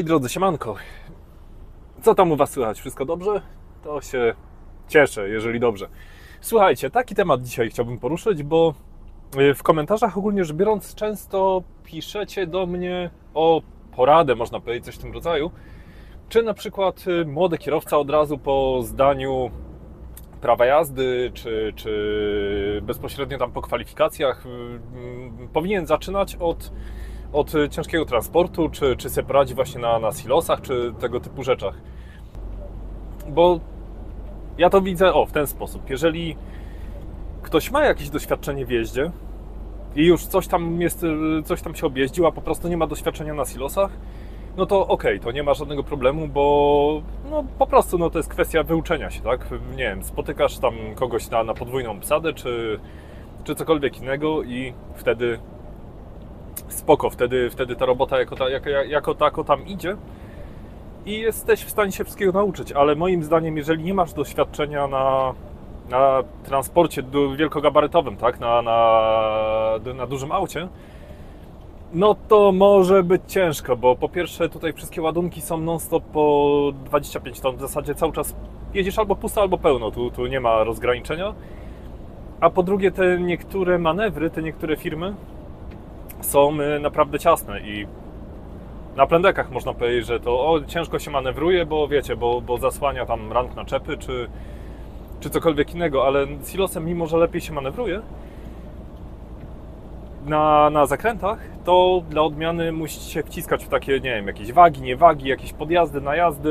Moi drodzy, siemanko. Co tam u was słychać? Wszystko dobrze? To się cieszę, jeżeli dobrze. Słuchajcie, taki temat dzisiaj chciałbym poruszyć, bo w komentarzach ogólnie rzecz biorąc często piszecie do mnie o poradę, można powiedzieć, coś w tym rodzaju. Czy na przykład młody kierowca od razu po zdaniu prawa jazdy, czy bezpośrednio tam po kwalifikacjach powinien zaczynać od ciężkiego transportu, czy sobie poradzi właśnie na silosach, czy tego typu rzeczach. Bo ja to widzę w ten sposób. Jeżeli ktoś ma jakieś doświadczenie w jeździe i już coś tam się objeździł, a po prostu nie ma doświadczenia na silosach, no to okej, to nie ma żadnego problemu, bo no po prostu to jest kwestia wyuczenia się, tak? Nie wiem, spotykasz tam kogoś na podwójną obsadę, czy cokolwiek innego i wtedy spoko, wtedy ta robota jako tako tam idzie i jesteś w stanie się wszystkiego nauczyć, ale moim zdaniem, jeżeli nie masz doświadczenia na transporcie wielkogabarytowym, tak, na dużym aucie, no to może być ciężko, bo po pierwsze tutaj wszystkie ładunki są non-stop po 25 ton, w zasadzie cały czas jedziesz albo pusto, albo pełno, tu nie ma rozgraniczenia, a po drugie te niektóre manewry, te niektóre firmy są naprawdę ciasne i na można powiedzieć, że to ciężko się manewruje, bo wiecie, bo zasłania tam rant naczepy czy cokolwiek innego, ale silosem, mimo że lepiej się manewruje na zakrętach, to dla odmiany musicie się wciskać w takie, nie wiem, jakieś wagi, niewagi, jakieś podjazdy, najazdy,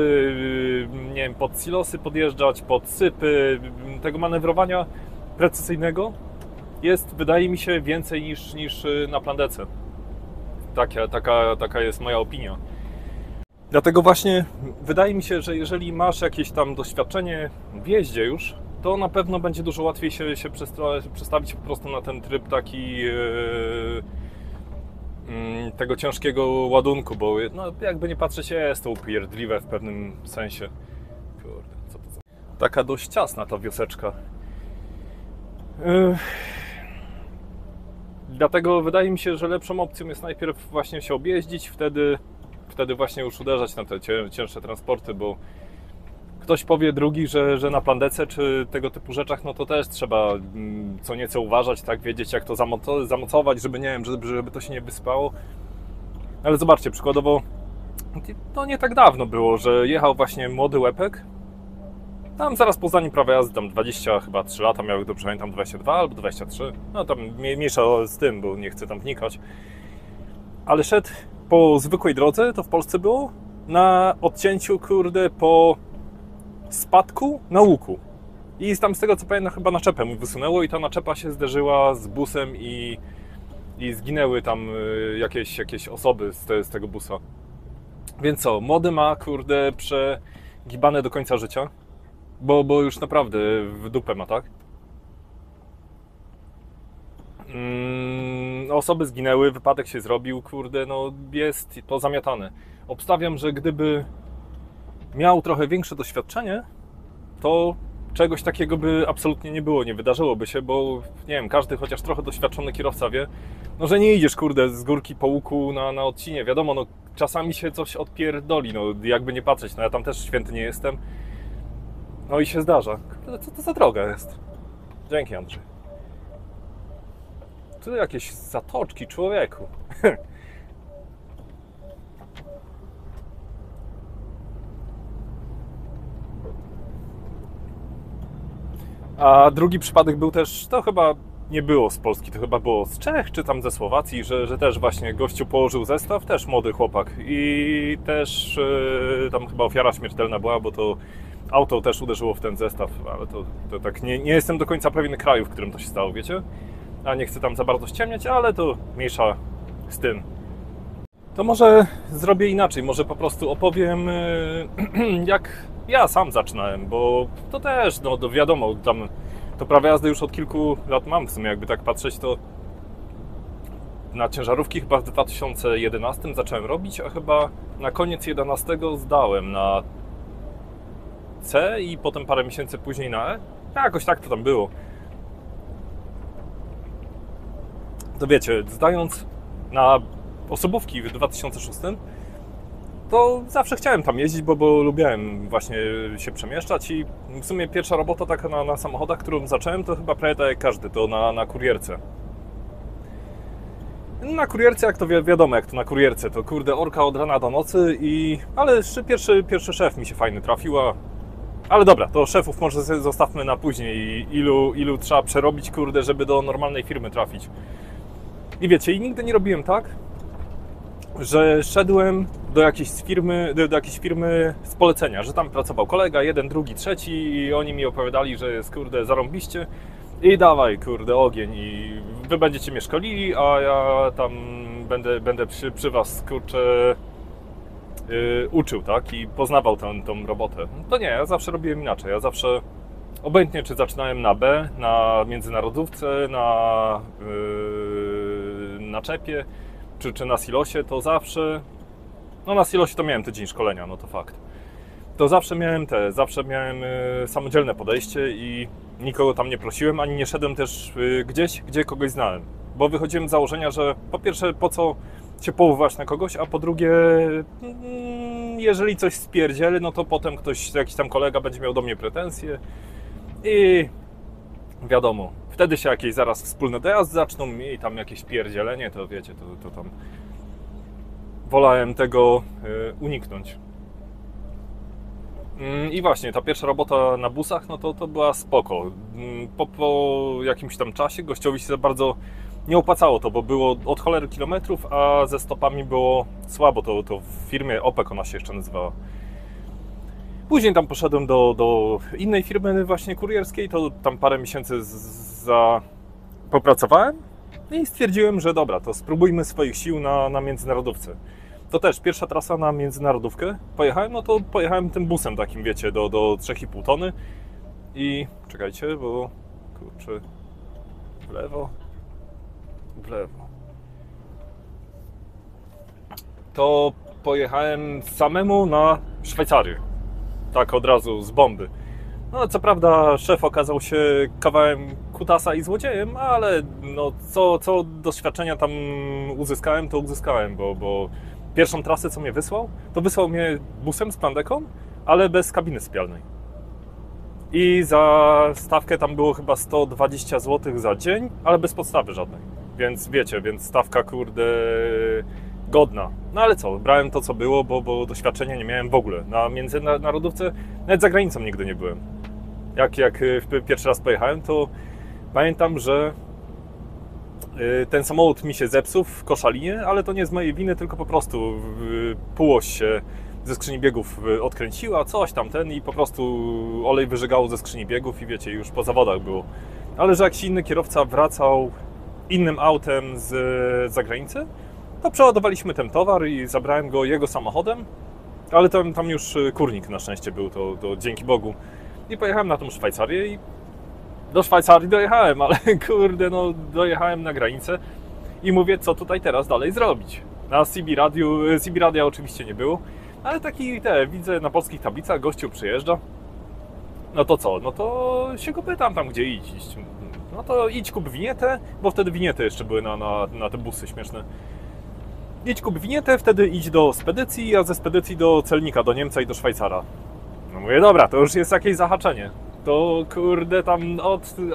nie wiem, pod silosy podjeżdżać, pod sypy. Tego manewrowania precyzyjnego jest, wydaje mi się, więcej niż na plandece. Taka jest moja opinia. Dlatego właśnie wydaje mi się, że jeżeli masz jakieś tam doświadczenie w jeździe już, to na pewno będzie dużo łatwiej się przestawić po prostu na ten tryb taki tego ciężkiego ładunku, bo no, jakby nie patrzeć, jest to upierdliwe w pewnym sensie. Kurde, co to za... Taka dość ciasna ta wioseczka. Dlatego wydaje mi się, że lepszą opcją jest najpierw właśnie się objeździć, wtedy właśnie już uderzać na te cięższe transporty, bo ktoś powie drugi, że na plandece czy tego typu rzeczach, no to też trzeba co nieco uważać, tak, wiedzieć jak to zamocować, żeby, nie wiem, żeby to się nie wysypało. Ale zobaczcie, przykładowo, to nie tak dawno było, że jechał właśnie młody łepek, tam zaraz po zdaniu prawa jazdy, tam 20 chyba 3 lata miał, dobrze pamiętam, 22 albo 23, no tam mniejsza z tym, bo nie chcę tam wnikać, ale szedł po zwykłej drodze, to w Polsce było, na odcięciu, kurde, po spadku na łuku. I tam z tego co pamiętam chyba naczepę mu wysunęło i ta naczepa się zderzyła z busem i zginęły tam jakieś osoby z tego busa. Więc co, młody ma, kurde, przegibane do końca życia, bo już naprawdę w dupę ma, tak? Osoby zginęły, wypadek się zrobił, kurde, no jest to zamiatane. Obstawiam, że gdyby miał trochę większe doświadczenie, to czegoś takiego by absolutnie nie było, nie wydarzyłoby się, bo nie wiem, każdy chociaż trochę doświadczony kierowca wie, no że nie idziesz, kurde, z górki po łuku na odcinie, wiadomo, no czasami się coś odpierdoli, no jakby nie patrzeć, no ja tam też święty nie jestem, no i się zdarza. Kurde, co to za droga jest? Dzięki, Andrzej. Tu jakieś zatoczki, człowieku. A drugi przypadek był też, to chyba nie było z Polski, to chyba było z Czech, czy tam ze Słowacji, że też właśnie gościu położył zestaw, też młody chłopak i też tam chyba ofiara śmiertelna była, bo to auto też uderzyło w ten zestaw, ale to tak nie jestem do końca pewien kraju, w którym to się stało, wiecie? A nie chcę tam za bardzo ściemniać, ale to mniejsza z tym. To może zrobię inaczej, może po prostu opowiem jak ja sam zaczynałem, bo to też, no wiadomo, tam to prawo jazdy już od kilku lat mam, w sumie jakby tak patrzeć, to na ciężarówki chyba w 2011 zacząłem robić, a chyba na koniec 11 zdałem na C i potem parę miesięcy później na E. Jakoś tak to tam było. To wiecie, zdając na osobówki w 2006, to zawsze chciałem tam jeździć, bo lubiłem właśnie się przemieszczać i w sumie pierwsza robota taka na samochodach, którą zacząłem, to chyba prawie tak jak każdy, to na kurierce. Na kurierce, jak to wiadomo, jak to na kurierce, to kurde orka od rana do nocy ale jeszcze pierwszy szef mi się fajny trafił, ale dobra, to szefów może zostawmy na później, ilu trzeba przerobić, kurde, żeby do normalnej firmy trafić. I wiecie, i nigdy nie robiłem tak, że szedłem do jakiejś firmy z polecenia, że tam pracował kolega, jeden, drugi, trzeci i oni mi opowiadali, że jest, kurde, zarąbiście i dawaj, kurde, ogień i wy będziecie mnie szkolili, a ja tam będę przy was, kurczę, uczył, tak, i poznawał tą robotę. To nie, ja zawsze robiłem inaczej, ja zawsze, obojętnie czy zaczynałem na B, na międzynarodówce, na czepie, czy na silosie, to zawsze, no na silosie to miałem tydzień szkolenia, no to fakt. To zawsze miałem samodzielne podejście i nikogo tam nie prosiłem, ani nie szedłem też gdzieś, gdzie kogoś znałem. Bo wychodziłem z założenia, że po pierwsze, po co się powoływać na kogoś, a po drugie, jeżeli coś spierdzieli, no to potem jakiś tam kolega będzie miał do mnie pretensje i wiadomo, wtedy się jakieś zaraz wspólne dojazdy zaczną i tam jakieś pierdzielenie, to wiecie, to tam wolałem tego uniknąć. I właśnie, ta pierwsza robota na busach, no to była spoko. Po jakimś tam czasie gościowi się za bardzo nie opłacało to, bo było od cholery kilometrów, a ze stopami było słabo. To w firmie OPEC ona się jeszcze nazywała. Później tam poszedłem do innej firmy właśnie kurierskiej, to tam parę miesięcy popracowałem i stwierdziłem, że dobra, to spróbujmy swoich sił na międzynarodówce. To też pierwsza trasa na międzynarodówkę pojechałem, no to pojechałem tym busem takim, wiecie, do 3,5 tony i czekajcie, bo kurczę, w lewo, to pojechałem samemu na Szwajcarię, tak od razu z bomby. No co prawda szef okazał się kawałem kutasa i złodziejem, ale no co doświadczenia tam uzyskałem, to uzyskałem, bo pierwszą trasę, co mnie to wysłał mnie busem z plandeką, ale bez kabiny sypialnej. I za stawkę tam było chyba 120 zł za dzień, ale bez podstawy żadnej. Więc wiecie, stawka, kurde, godna. No ale co, brałem to, co było, bo doświadczenia nie miałem w ogóle. Na międzynarodówce, nawet za granicą nigdy nie byłem. Jak pierwszy raz pojechałem, to pamiętam, że ten samolot mi się zepsuł w Koszalinie, ale to nie z mojej winy, tylko po prostu półoś się ze skrzyni biegów odkręciła, coś tam i po prostu olej wyżygało ze skrzyni biegów i wiecie, już po zawodach było. Ale że jakiś inny kierowca wracał innym autem z zagranicy, to przeładowaliśmy ten towar i zabrałem go jego samochodem, ale tam już kurnik na szczęście był, to dzięki Bogu. I pojechałem na tą Szwajcarię i do Szwajcarii dojechałem, ale kurde, no dojechałem na granicę i mówię, co tutaj teraz dalej zrobić. Na CB radia oczywiście nie było, ale widzę na polskich tablicach, gościu przyjeżdża. No to co? No to się go pytam tam, gdzie iść. No to idź kup winietę, bo wtedy winiety jeszcze były na te busy śmieszne. Idź kup winietę, wtedy idź do spedycji, a ze spedycji do celnika, do Niemca i do Szwajcara. No mówię, dobra, to już jest jakieś zahaczenie. To kurde tam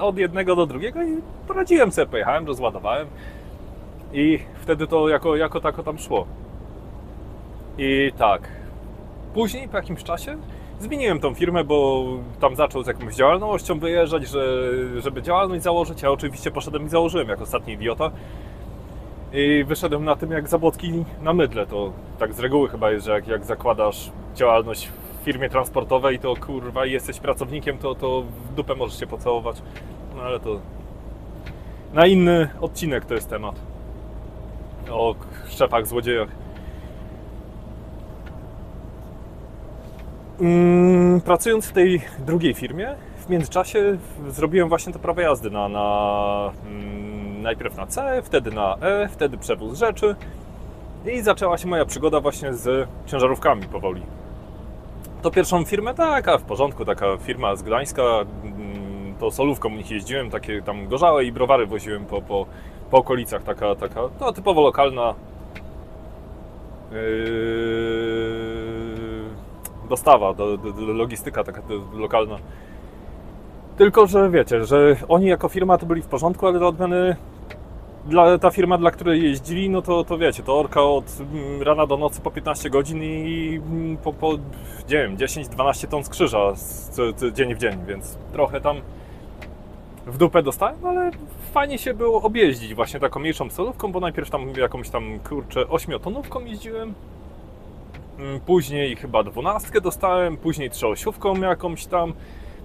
od jednego do drugiego i poradziłem sobie, pojechałem, rozładowałem i wtedy to jako tako tam szło. I tak, później po jakimś czasie zmieniłem tą firmę, bo tam zaczął z jakąś działalnością wyjeżdżać, żeby działalność założyć, a oczywiście poszedłem i założyłem jak ostatni idiota. I wyszedłem na tym jak Zabłocki na mydle, to tak z reguły chyba jest, że jak zakładasz działalność w firmie transportowej, to kurwa i jesteś pracownikiem, to w dupę możesz się pocałować. No ale to na inny odcinek to jest temat. O szefach, złodziejach. Pracując w tej drugiej firmie, w międzyczasie zrobiłem właśnie to prawo jazdy najpierw na C, wtedy na E, wtedy przewóz rzeczy i zaczęła się moja przygoda właśnie z ciężarówkami powoli. To pierwszą firmę taka w porządku, taka firma z Gdańska, to solówką u nich jeździłem, takie tam gorzałe i browary woziłem po okolicach, taka no, typowo lokalna dostawa, logistyka taka lokalna. Tylko że wiecie, że oni jako firma to byli w porządku, ale do odmiany ta firma, dla której jeździli, no to wiecie, to orka od rana do nocy po 15 godzin i po nie wiem, 10-12 ton z krzyża dzień w dzień, więc trochę tam w dupę dostałem, ale fajnie się było objeździć właśnie taką mniejszą solówką, bo najpierw tam jakąś tam, kurczę, 8-tonówką jeździłem, później chyba 12 dostałem, później 3-osiówką jakąś tam.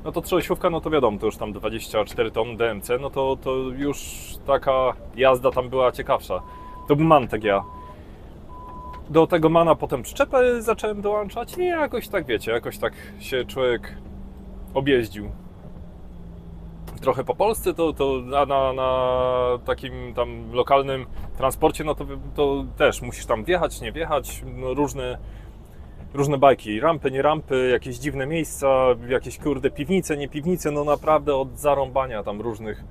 No to 3-osiówka, no to wiadomo, to już tam 24 ton DMC, no to już taka jazda tam była ciekawsza. To był MAN TGA. Do tego MANa potem przyczepę zacząłem dołączać i jakoś tak, wiecie, jakoś tak się człowiek objeździł. Trochę po Polsce, to na takim tam lokalnym transporcie, no to też musisz tam wjechać, nie wjechać, no różne bajki, rampy, nie rampy, jakieś dziwne miejsca, jakieś kurde piwnice, nie piwnice, no naprawdę od zarąbania tam różnych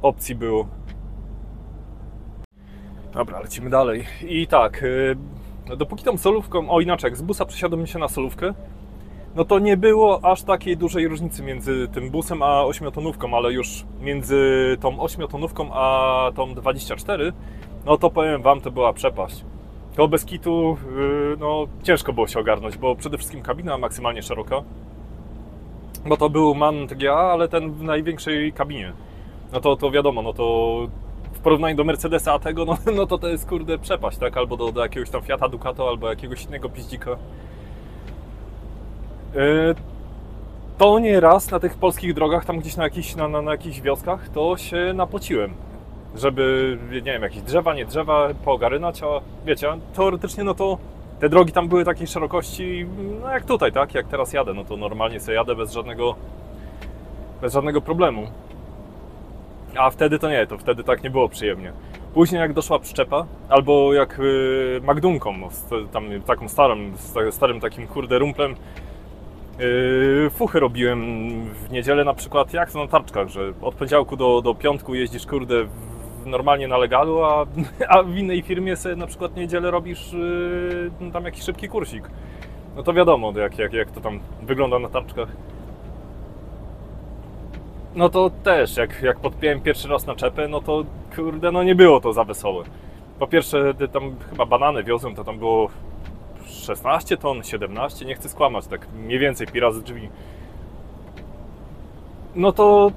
opcji było. Dobra, lecimy dalej. I tak, dopóki tą solówką, o inaczej, jak z busa przesiadłem się na solówkę, no to nie było aż takiej dużej różnicy między tym busem a 8-tonówką, ale już między tą 8-tonówką a tą 24, no to powiem wam, to była przepaść. To bez kitu, no ciężko było się ogarnąć, bo przede wszystkim kabina maksymalnie szeroka, bo to był MAN TGA, ale ten w największej kabinie. No to wiadomo, no to w porównaniu do Mercedesa a tego, no to jest kurde przepaść, tak? Albo do jakiegoś tam Fiata Ducato, albo jakiegoś innego piździka. To nie raz na tych polskich drogach, tam gdzieś na jakichś wioskach, to się napociłem, żeby, nie wiem, jakieś drzewa, nie drzewa poogarynać, a wiecie, teoretycznie no to te drogi tam były takiej szerokości, no jak tutaj, tak, jak teraz jadę, no to normalnie sobie jadę bez żadnego problemu. A wtedy to nie, to wtedy tak nie było przyjemnie. Później jak doszła przyczepa, albo jak Magdunką, tam taką starym takim kurde rumplem, fuchy robiłem w niedzielę na przykład, jak to na tarczkach, że od poniedziałku do piątku jeździsz kurde normalnie na legalu, a w innej firmie sobie na przykład niedzielę robisz tam jakiś szybki kursik. No to wiadomo, jak to tam wygląda na tarczkach. No to też, jak podpiąłem pierwszy raz naczepę, no to kurde, no nie było to za wesołe. Po pierwsze, tam chyba banany wiozłem, to tam było 16 ton, 17, nie chcę skłamać, tak mniej więcej pi razy drzwi. No to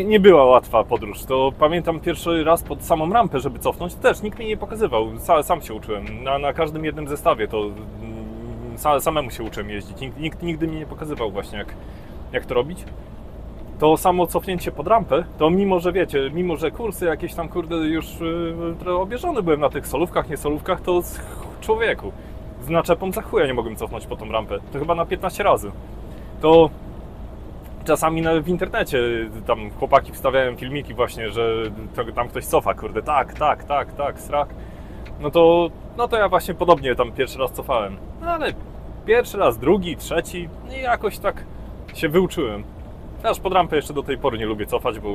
nie była łatwa podróż. To pamiętam pierwszy raz pod samą rampę, żeby cofnąć, też nikt mi nie pokazywał, sam się uczyłem. Na każdym jednym zestawie to samemu się uczyłem jeździć. Nikt nigdy mi nie pokazywał właśnie jak to robić. To samo cofnięcie pod rampę, to mimo, że wiecie, mimo, że kursy jakieś tam kurde już trochę obieżony byłem na tych solówkach, nie solówkach, to człowieku, z naczepą za chuja nie mogłem cofnąć po tą rampę. To chyba na 15 razy. To czasami w internecie tam chłopaki wstawiają filmiki właśnie, że tam ktoś cofa, kurde, tak, strach. No to ja właśnie podobnie tam pierwszy raz cofałem. No ale pierwszy raz, drugi, trzeci i jakoś tak się wyuczyłem. Aż pod rampę jeszcze do tej pory nie lubię cofać, bo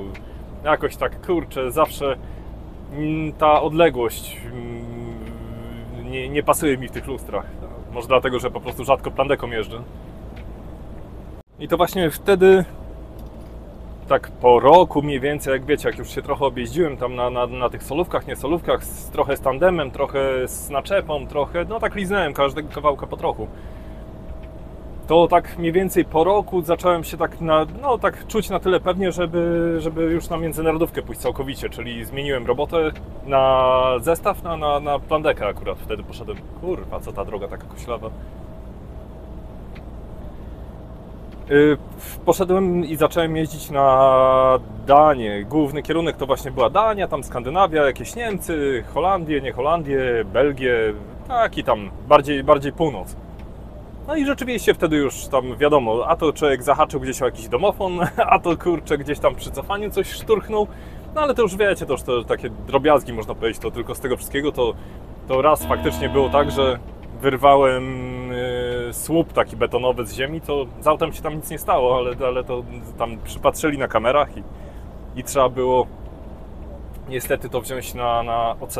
jakoś tak, kurczę, zawsze ta odległość nie pasuje mi w tych lustrach. Może dlatego, że po prostu rzadko plandeką jeżdżę. I to właśnie wtedy, tak po roku mniej więcej, jak wiecie, jak już się trochę objeździłem tam na tych solówkach, nie solówkach, trochę z tandemem, trochę z naczepą, trochę, no tak liznąłem każdego kawałka po trochu. To tak mniej więcej po roku zacząłem się tak czuć na tyle pewnie, żeby już na międzynarodówkę pójść całkowicie, czyli zmieniłem robotę na zestaw, na plandekę akurat wtedy poszedłem. Kurwa, co ta droga taka koślawa. Poszedłem i zacząłem jeździć na Danię. Główny kierunek to właśnie była Dania, tam Skandynawia, jakieś Niemcy, Holandię, nie Holandię, Belgię, taki tam bardziej północ. No i rzeczywiście wtedy już tam wiadomo, a to człowiek zahaczył gdzieś o jakiś domofon, a to kurczę gdzieś tam przy cofaniu coś szturchnął. No ale to już wiecie, to już takie drobiazgi można powiedzieć, to tylko z tego wszystkiego to raz faktycznie było tak, że wyrwałem słup taki betonowy z ziemi, to z autem się tam nic nie stało, ale to tam przypatrzyli na kamerach i trzeba było niestety to wziąć na OC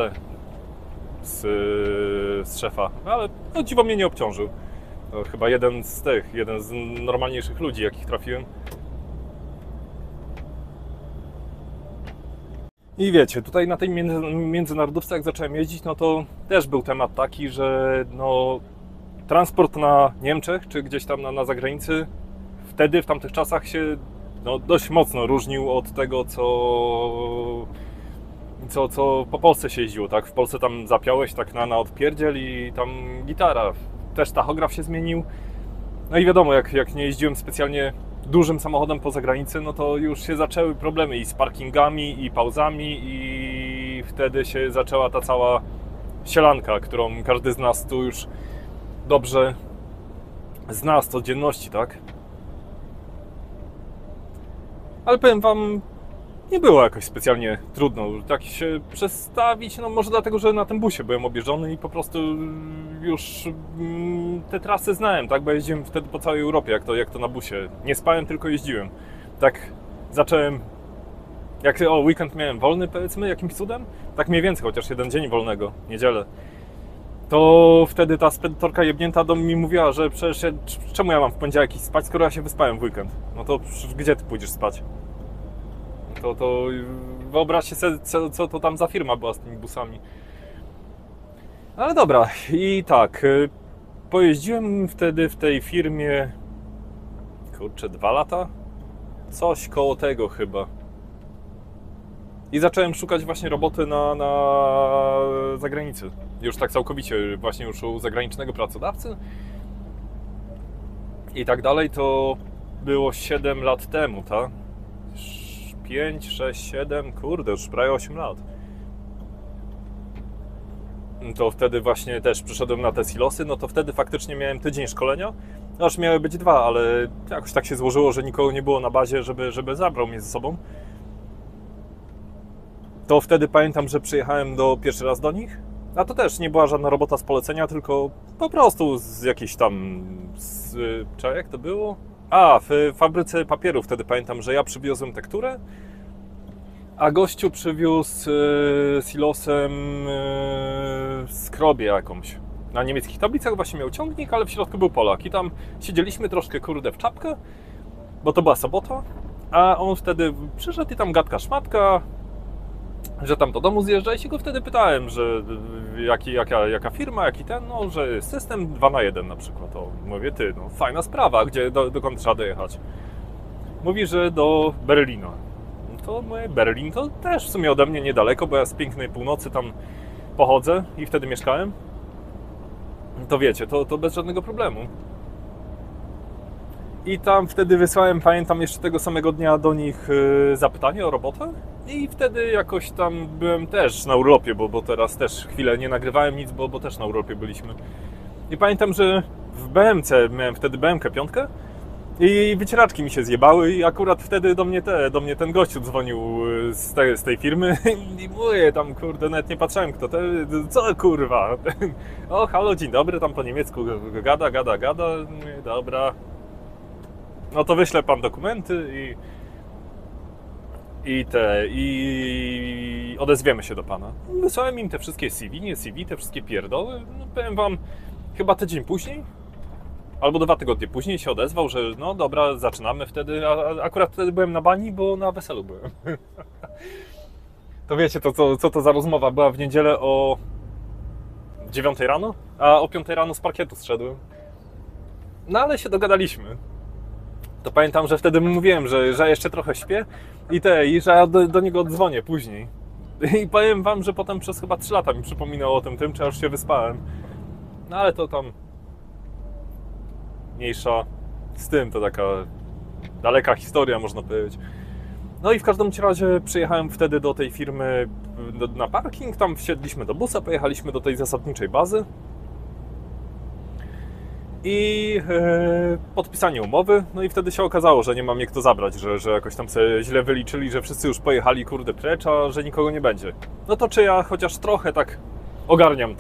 z szefa, ale no, dziwo mnie nie obciążył. To chyba jeden z normalniejszych ludzi, jakich trafiłem. I wiecie, tutaj na tej międzynarodówce jak zacząłem jeździć, no to też był temat taki, że no, transport na Niemczech, czy gdzieś tam na zagranicy, wtedy, w tamtych czasach się no, dość mocno różnił od tego, co po Polsce się jeździło, tak? W Polsce tam zapiąłeś tak na odpierdziel i tam gitara. Też tachograf się zmienił. No i wiadomo, jak nie jeździłem specjalnie dużym samochodem po zagranicy, no to już się zaczęły problemy i z parkingami, i pauzami, i wtedy się zaczęła ta cała sielanka, którą każdy z nas tu już dobrze zna z codzienności, tak? Ale powiem wam, nie było jakoś specjalnie trudno tak się przestawić, no może dlatego, że na tym busie byłem objeżdżony i po prostu już te trasy znałem, tak, bo jeździłem wtedy po całej Europie, jak to na busie. Nie spałem, tylko jeździłem. Tak zacząłem, jak weekend miałem wolny, powiedzmy, jakimś cudem, tak mniej więcej, chociaż jeden dzień wolnego, niedzielę, to wtedy ta spedytorka jebnięta do mnie mówiła, że przecież czemu ja mam w poniedziałek iść spać, skoro ja się wyspałem w weekend? No to gdzie ty pójdziesz spać? To wyobraźcie sobie, co to tam za firma była z tymi busami. Ale dobra, i tak, pojeździłem wtedy w tej firmie, kurczę, 2 lata? Coś koło tego chyba. I zacząłem szukać właśnie roboty na zagranicy. Już tak całkowicie, właśnie już u zagranicznego pracodawcy. I tak dalej, to było 7 lat temu, tak? 5, 6, 7, kurde, już prawie 8 lat. To wtedy właśnie też przyszedłem na te silosy, no to wtedy faktycznie miałem tydzień szkolenia, aż miały być 2, ale jakoś tak się złożyło, że nikogo nie było na bazie, żeby zabrał mnie ze sobą. To wtedy pamiętam, że przyjechałem pierwszy raz do nich, a to też nie była żadna robota z polecenia, tylko po prostu z jakiejś tam... jak to było? W fabryce papierów wtedy pamiętam, że ja przywiozłem tekturę, a gościu przywiózł silosem skrobię jakąś. Na niemieckich tablicach właśnie miał ciągnik, ale w środku był Polak. I tam siedzieliśmy troszkę, kurde, w czapkę, bo to była sobota, a on wtedy przyszedł i tam gadka szmatka, że tam do domu zjeżdża i się go wtedy pytałem, że jaka firma, jaki ten, no, że system 2 na 1 na przykład. O, mówię, ty, no fajna sprawa, dokąd trzeba dojechać? Mówi, że do Berlina. To Berlin to też w sumie ode mnie niedaleko, bo ja z pięknej północy tam pochodzę i wtedy mieszkałem. To wiecie, to bez żadnego problemu. I tam wtedy wysłałem, pamiętam jeszcze tego samego dnia do nich zapytanie o robotę i wtedy jakoś tam byłem też na urlopie, bo teraz też chwilę nie nagrywałem nic, bo też na urlopie byliśmy. I pamiętam, że w BMC miałem wtedy BMK 5 i wycieraczki mi się zjebały i akurat wtedy do mnie ten gościu dzwonił z tej firmy i mówię tam, kurde, nawet nie patrzyłem kto to, co kurwa, o halo, dzień dobry, tam po niemiecku gada, dobra, no to wyśle pan dokumenty i odezwiemy się do pana. Wysłałem im te wszystkie CV, nie CV, te wszystkie pierdoły, no powiem wam, chyba tydzień później, albo 2 tygodnie później się odezwał, że no dobra, zaczynamy wtedy, a akurat wtedy byłem na bani, bo na weselu byłem. To wiecie, co to za rozmowa była w niedzielę o 9 rano, a o 5 rano z parkietu zszedłem. No ale się dogadaliśmy. To pamiętam, że wtedy mówiłem, że jeszcze trochę śpię i że ja do niego oddzwonię później. I powiem wam, że potem przez chyba 3 lata mi przypominał o tym, czy ja już się wyspałem. No ale to tam mniejsza z tym, to taka daleka historia, można powiedzieć. No i w każdym razie przyjechałem wtedy do tej firmy na parking, tam wsiedliśmy do busa, pojechaliśmy do tej zasadniczej bazy i podpisanie umowy, no i wtedy się okazało, że nie ma mnie kto zabrać, że jakoś tam sobie źle wyliczyli, że wszyscy już pojechali, kurde, precz, a że nikogo nie będzie. No to czy ja chociaż trochę tak ogarniam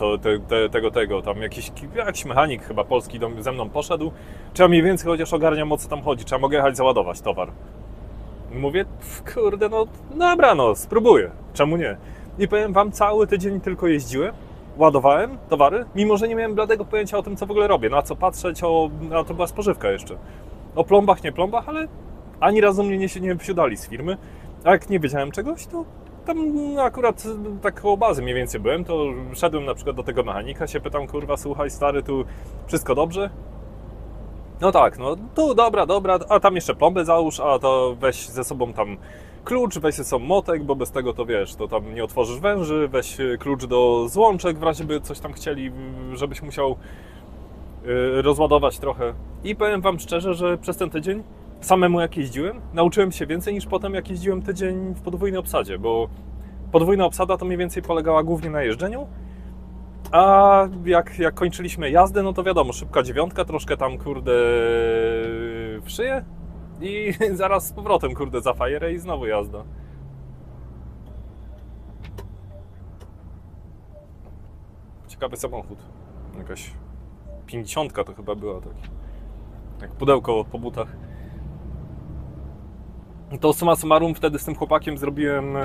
tego, tam jakiś mechanik chyba polski ze mną poszedł, czy ja mniej więcej chociaż ogarniam, o co tam chodzi, czy ja mogę jechać załadować towar. Mówię, kurde, no dobra, no spróbuję, czemu nie? I powiem wam, cały tydzień tylko jeździłem ładowałem towary, mimo że nie miałem bladego pojęcia o tym, co w ogóle robię, na co patrzeć, a to była spożywka jeszcze. O plombach, nie plombach, ale ani razu mnie nie wsiadali z firmy. A jak nie wiedziałem czegoś, to tam akurat tak koło bazy mniej więcej byłem, to szedłem na przykład do tego mechanika, się pytam, kurwa, słuchaj stary, tu wszystko dobrze? No tak, no tu dobra, a tam jeszcze plombę załóż, a to weź ze sobą tam klucz, weź ze sobą motek, bo bez tego to wiesz, to tam nie otworzysz węży, weź klucz do złączek, w razie by coś tam chcieli, żebyś musiał rozładować trochę. I powiem wam szczerze, że przez ten tydzień samemu jak jeździłem, nauczyłem się więcej niż potem jak jeździłem tydzień w podwójnej obsadzie, bo podwójna obsada to mniej więcej polegała głównie na jeżdżeniu, a jak kończyliśmy jazdę, no to wiadomo, szybka dziewiątka, troszkę tam kurde w szyję i zaraz z powrotem kurde za fajerę i znowu jazda. Ciekawy samochód. Jakaś 50 to chyba była, tak. Jak pudełko po butach. To summa summarum wtedy z tym chłopakiem zrobiłem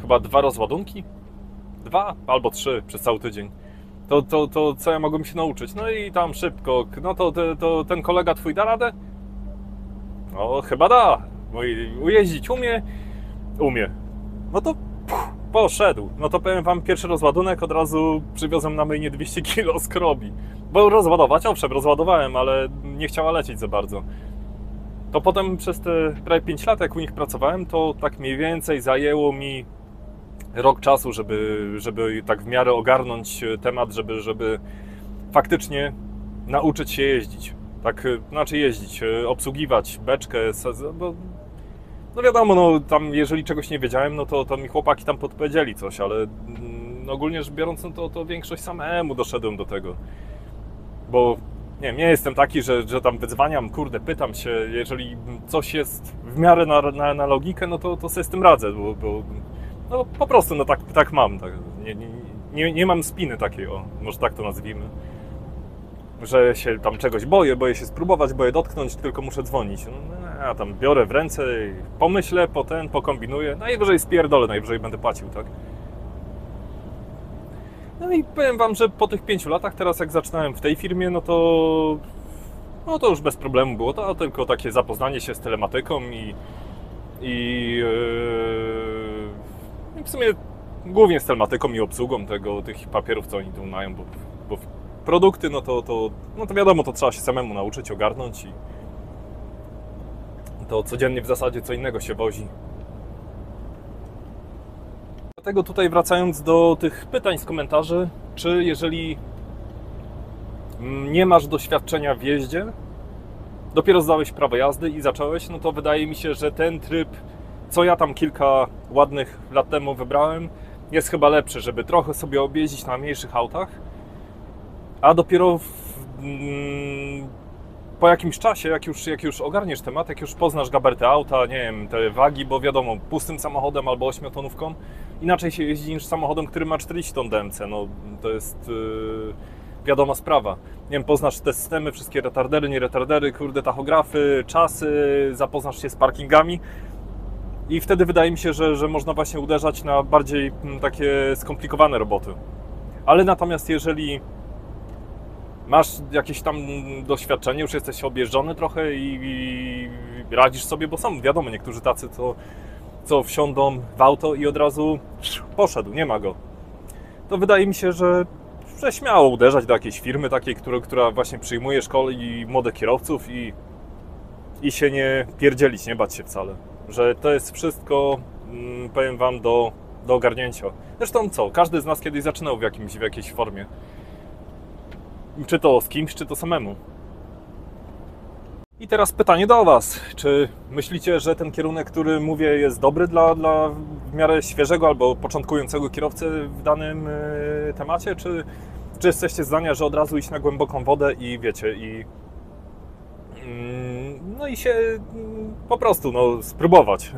chyba 2 rozładunki. 2 albo 3 przez cały tydzień. To co ja mogłem się nauczyć? No i tam szybko, no to ten kolega twój da radę? No chyba da. Ujeździć umie. No to poszedł. No to powiem wam, pierwszy rozładunek od razu przywiozłem na myjnie 200 kg skrobi. Bo rozładować, owszem, rozładowałem, ale nie chciała lecieć za bardzo. To potem przez te prawie 5 lat, jak u nich pracowałem, to tak mniej więcej zajęło mi rok czasu, żeby tak w miarę ogarnąć temat, żeby faktycznie nauczyć się jeździć. Tak, znaczy jeździć, obsługiwać beczkę, bo no wiadomo, no tam jeżeli czegoś nie wiedziałem, no to mi chłopaki tam podpowiedzieli coś, ale ogólnie rzecz biorąc, no to większość samemu doszedłem do tego. Bo nie wiem, nie jestem taki, że tam wyzwaniam, kurde, pytam się, jeżeli coś jest w miarę na logikę, no to sobie z tym radzę, bo no po prostu no tak mam. Tak. Nie mam spiny takiej, o, może tak to nazwijmy. Że się tam czegoś boję się spróbować, boję dotknąć, tylko muszę dzwonić. No, ja tam biorę w ręce, pomyślę, pokombinuję, najwyżej spierdolę, najwyżej będę płacił, tak? No i powiem wam, że po tych 5 latach, teraz jak zaczynałem w tej firmie, no to już bez problemu było, to tylko takie zapoznanie się z telematyką i w sumie głównie z telematyką i obsługą tych papierów, co oni tu mają, bo produkty, no to wiadomo, to trzeba się samemu nauczyć, ogarnąć i to codziennie w zasadzie co innego się wozi. Dlatego tutaj wracając do tych pytań z komentarzy, czy jeżeli nie masz doświadczenia w jeździe, dopiero zdałeś prawo jazdy i zacząłeś, no to wydaje mi się, że ten tryb, co ja tam kilka ładnych lat temu wybrałem, jest chyba lepszy, żeby trochę sobie objeździć na mniejszych autach, a dopiero po jakimś czasie, jak już ogarniesz temat, jak już poznasz gabaryty auta, nie wiem, te wagi, bo wiadomo, pustym samochodem albo 8-tonówką inaczej się jeździ niż samochodem, który ma 40 ton DMC, no to jest wiadoma sprawa. Nie wiem, poznasz te systemy, wszystkie retardery, nie retardery, kurde, tachografy, czasy, zapoznasz się z parkingami i wtedy wydaje mi się, że można właśnie uderzać na bardziej takie skomplikowane roboty. Ale natomiast jeżeli masz jakieś tam doświadczenie, już jesteś objeżdżony trochę i radzisz sobie, bo są, wiadomo, niektórzy tacy, co wsiądą w auto i od razu poszedł, nie ma go. To wydaje mi się, że śmiało uderzać do jakiejś firmy takiej, która właśnie przyjmuje szkoli młodych kierowców i się nie pierdzielić, nie bać się wcale. Że to jest wszystko, powiem wam, do ogarnięcia. Zresztą co, każdy z nas kiedyś zaczynał w jakiejś formie. Czy to z kimś, czy to samemu. I teraz pytanie do was. Czy myślicie, że ten kierunek, który mówię, jest dobry dla w miarę świeżego albo początkującego kierowcy w danym temacie? Czy jesteście zdania, że od razu iść na głęboką wodę i wiecie, no i się po prostu spróbować,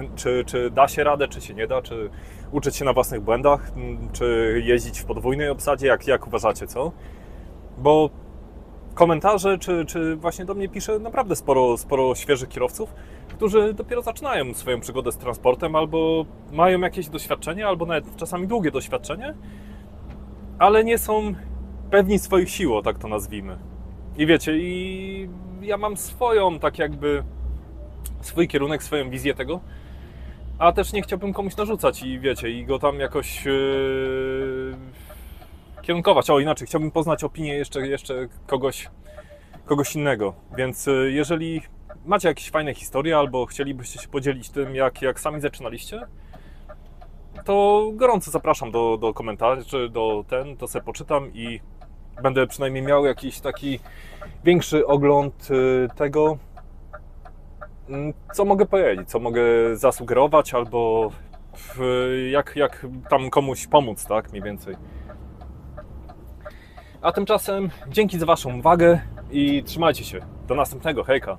czy da się radę, czy się nie da, czy uczyć się na własnych błędach, czy jeździć w podwójnej obsadzie, jak uważacie, co? Bo komentarze, czy właśnie do mnie pisze naprawdę sporo świeżych kierowców, którzy dopiero zaczynają swoją przygodę z transportem, albo mają jakieś doświadczenie, albo nawet czasami długie doświadczenie ale nie są pewni swoich sił, tak to nazwijmy. I wiecie, i ja mam swoją, tak jakby, swój kierunek, swoją wizję tego, a też nie chciałbym komuś narzucać i wiecie, i go tam jakoś kierunkować. O, inaczej, chciałbym poznać opinię jeszcze kogoś innego. Więc jeżeli macie jakieś fajne historie albo chcielibyście się podzielić tym, jak sami zaczynaliście, to gorąco zapraszam do komentarzy, to sobie poczytam i będę przynajmniej miał jakiś taki większy ogląd tego, co mogę powiedzieć, co mogę zasugerować, albo jak tam komuś pomóc, tak, mniej więcej. A tymczasem dzięki za Waszą uwagę i trzymajcie się. Do następnego, hejka!